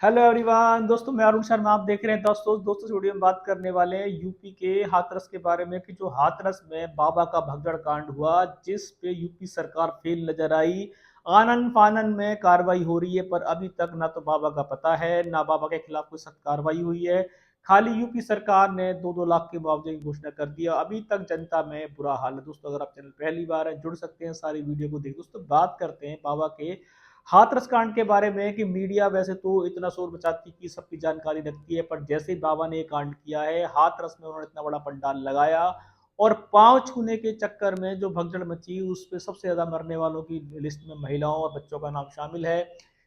Hello everyone दोस्तों, मैं अरुण शर्मा। आप देख रहे हैं दोस्तों इस वीडियो में बात करने वाले हैं यूपी के हाथरस के बारे में कि जो हाथरस में बाबा का भगदड़ कांड हुआ, जिस पे यूपी सरकार फेल नजर आई। आनन फानन में कार्रवाई हो रही है, पर अभी तक ना तो बाबा का पता है, ना बाबा के खिलाफ कोई सख्त कार्रवाई हुई है। खाली यूपी सरकार ने 2-2 लाख के मुआवजे की घोषणा कर दिया। अभी तक जनता में बुरा हाल है। दोस्तों, अगर आप चैनल पहली बार है, जुड़ सकते हैं, सारी वीडियो को देख। दोस्तों, बात करते हैं बाबा के हाथरस कांड के बारे में कि मीडिया वैसे तो इतना शोर मचाती कि सबकी जानकारी रखती है, पर जैसे ही बाबा ने ये कांड किया है, हाथरस में उन्होंने इतना बड़ा पंडाल लगाया और पांव छूने के चक्कर में जो भगदड़ मची, उस पे सबसे ज्यादा मरने वालों की लिस्ट में महिलाओं और बच्चों का नाम शामिल है।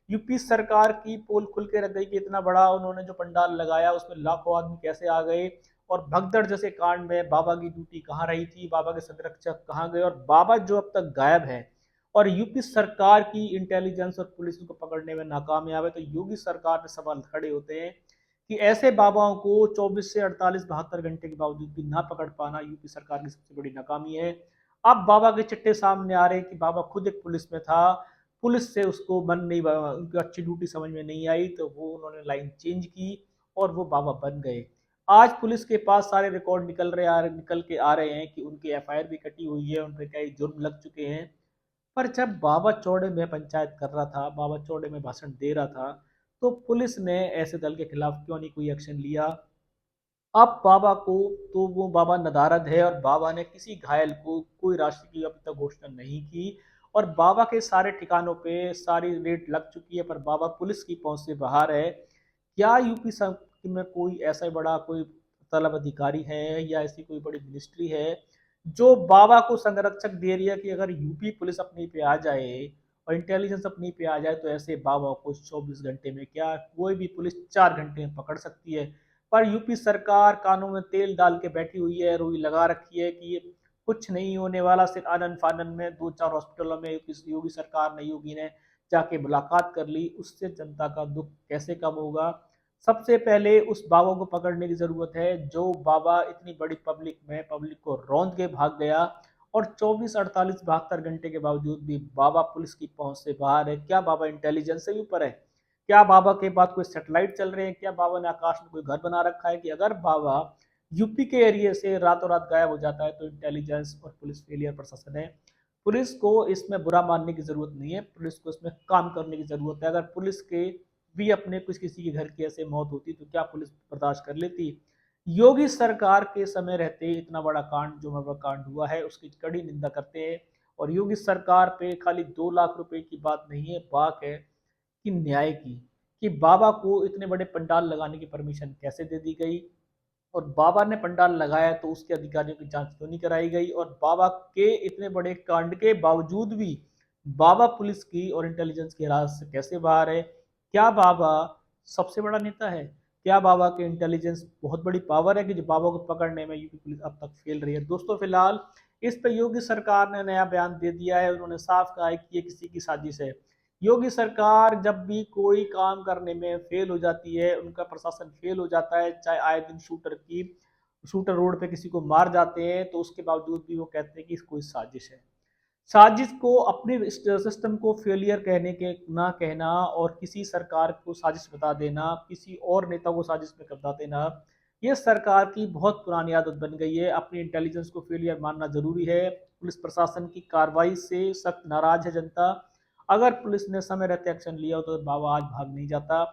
यूपी सरकार की पोल खुल के रख गई कि इतना बड़ा उन्होंने जो पंडाल लगाया उसमें लाखों आदमी कैसे आ गए। और भगदड़ जैसे कांड में बाबा की ड्यूटी कहाँ रही थी, बाबा के संरक्षक कहाँ गए, और बाबा जो अब तक गायब है और यूपी सरकार की इंटेलिजेंस और पुलिस को पकड़ने में नाकामयाब है। तो योगी सरकार पे सवाल खड़े होते हैं कि ऐसे बाबाओं को 24 से 48-72 घंटे के बावजूद भी ना पकड़ पाना यूपी सरकार की सबसे बड़ी नाकामी है। अब बाबा के चिट्टे सामने आ रहे हैं कि बाबा खुद एक पुलिस में था, पुलिस से उसको मन नहीं, उनकी अच्छी ड्यूटी समझ में नहीं आई, तो वो उन्होंने लाइन चेंज की और वो बाबा बन गए। आज पुलिस के पास सारे रिकॉर्ड निकल के आ रहे हैं कि उनकी एफआईआर भी कटी हुई है, उन पर कई जुर्म लग चुके हैं। पर जब बाबा चौड़े में पंचायत कर रहा था, बाबा चौड़े में भाषण दे रहा था, तो पुलिस ने ऐसे दल के खिलाफ क्यों नहीं कोई एक्शन लिया। अब बाबा को, तो वो बाबा नदारद है और बाबा ने किसी घायल को कोई राशि की अभी तक घोषणा नहीं की। और बाबा के सारे ठिकानों पे सारी रेड लग चुकी है, पर बाबा पुलिस की पहुंच से बाहर है। क्या यूपी में कोई ऐसा बड़ा कोई तलब अधिकारी है या ऐसी कोई बड़ी मिनिस्ट्री है जो बाबा को संरक्षक दे रही है कि अगर यूपी पुलिस अपनी पे आ जाए और इंटेलिजेंस अपनी पे आ जाए तो ऐसे बाबा को 24 घंटे में क्या, कोई भी पुलिस 4 घंटे में पकड़ सकती है। पर यूपी सरकार कानों में तेल डाल के बैठी हुई है, रुई लगा रखी है कि ये कुछ नहीं होने वाला। सिर्फ आनंद फानन में 2-4 हॉस्पिटलों में योगी सरकार ने, योगी ने जाके मुलाकात कर ली, उससे जनता का दुख कैसे कम होगा। सबसे पहले उस बाबा को पकड़ने की जरूरत है जो बाबा इतनी बड़ी पब्लिक में पब्लिक को रौंद के भाग गया और 24, 48, 72 घंटे के बावजूद भी बाबा पुलिस की पहुंच से बाहर है। क्या बाबा इंटेलिजेंस से भी ऊपर है? क्या बाबा के पास कोई सैटेलाइट चल रहे हैं? क्या बाबा ने आकाश में कोई घर बना रखा है कि अगर बाबा यूपी के एरिया से रातों रात गायब हो जाता है तो इंटेलिजेंस और पुलिस फेलियर प्रशासन है? पुलिस को इसमें बुरा मानने की जरूरत नहीं है, पुलिस को इसमें काम करने की जरूरत है। अगर पुलिस के भी अपने कुछ किसी के घर की ऐसे मौत होती तो क्या पुलिस बर्दाश्त कर लेती? योगी सरकार के समय रहते इतना बड़ा कांड, जो बड़ा कांड हुआ है, उसकी कड़ी निंदा करते हैं। और योगी सरकार पे खाली 2 लाख रुपए की बात नहीं है, बात है कि न्याय की, कि बाबा को इतने बड़े पंडाल लगाने की परमिशन कैसे दे दी गई और बाबा ने पंडाल लगाया तो उसके अधिकारियों की जांच क्यों नहीं कराई गई। और बाबा के इतने बड़े कांड के बावजूद भी बाबा पुलिस की और इंटेलिजेंस की हिरासत से कैसे बाहर है? क्या बाबा सबसे बड़ा नेता है? क्या बाबा के इंटेलिजेंस बहुत बड़ी पावर है कि जो बाबा को पकड़ने में यूपी पुलिस अब तक फेल रही है? दोस्तों, फिलहाल इस पर योगी सरकार ने नया बयान दे दिया है। उन्होंने साफ कहा है कि ये किसी की साजिश है। योगी सरकार जब भी कोई काम करने में फेल हो जाती है, उनका प्रशासन फेल हो जाता है, चाहे आए दिन शूटर रोड पे किसी को मार जाते हैं, तो उसके बावजूद भी वो कहते हैं कि कोई साजिश है। साजिश को, अपने सिस्टम को फेलियर कहने के ना कहना और किसी सरकार को साजिश बता देना, किसी और नेता को साजिश में बता देना, ये सरकार की बहुत पुरानी आदत बन गई है। अपनी इंटेलिजेंस को फेलियर मानना जरूरी है। पुलिस प्रशासन की कार्रवाई से सख्त नाराज है जनता। अगर पुलिस ने समय रहते एक्शन लिया हो तो बाबा आज भाग नहीं जाता।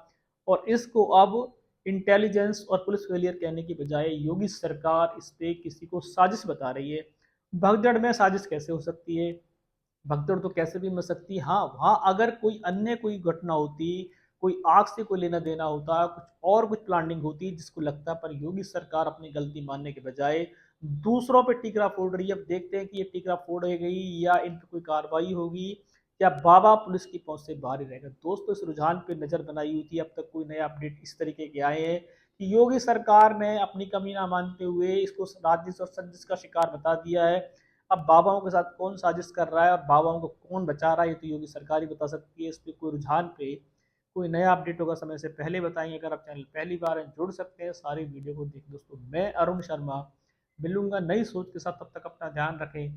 और इसको अब इंटेलिजेंस और पुलिस फेलियर कहने की बजाय योगी सरकार इस पे किसी को साजिश बता रही है। भगदड़ में साजिश कैसे हो सकती है? भगदड़ तो कैसे भी मच सकती है। हाँ, वहाँ अगर कोई अन्य कोई घटना होती, कोई आग से कोई लेना देना होता, कुछ और कुछ प्लानिंग होती जिसको लगता, पर योगी सरकार अपनी गलती मानने के बजाय दूसरों पे टीकरा फोड़ रही है। अब देखते हैं कि ये टीकरा फोड़े गई या इन पे कोई कार्रवाई होगी या बाबा पुलिस की पहुंच से बाहर ही रहेगा। दोस्तों, इस रुझान पे नजर बनाई हुई थी। अब तक कोई नया अपडेट इस तरीके के आए हैं कि योगी सरकार ने अपनी कमी ना मानते हुए इसको राजिश और संजिश का शिकार बता दिया है। अब बाबाओं के साथ कौन साजिश कर रहा है और बाबाओं को कौन बचा रहा है, ये तो योगी सरकार ही बता सकती है। इस पे कोई रुझान पे कोई नया अपडेट होगा समय से पहले बताएंगे। अगर आप चैनल पहली बार हैं, जुड़ सकते हैं, सारी वीडियो को देख। दोस्तों, मैं अरुण शर्मा मिलूंगा नई सोच के साथ, तब तक अपना ध्यान रखें।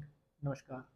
नमस्कार।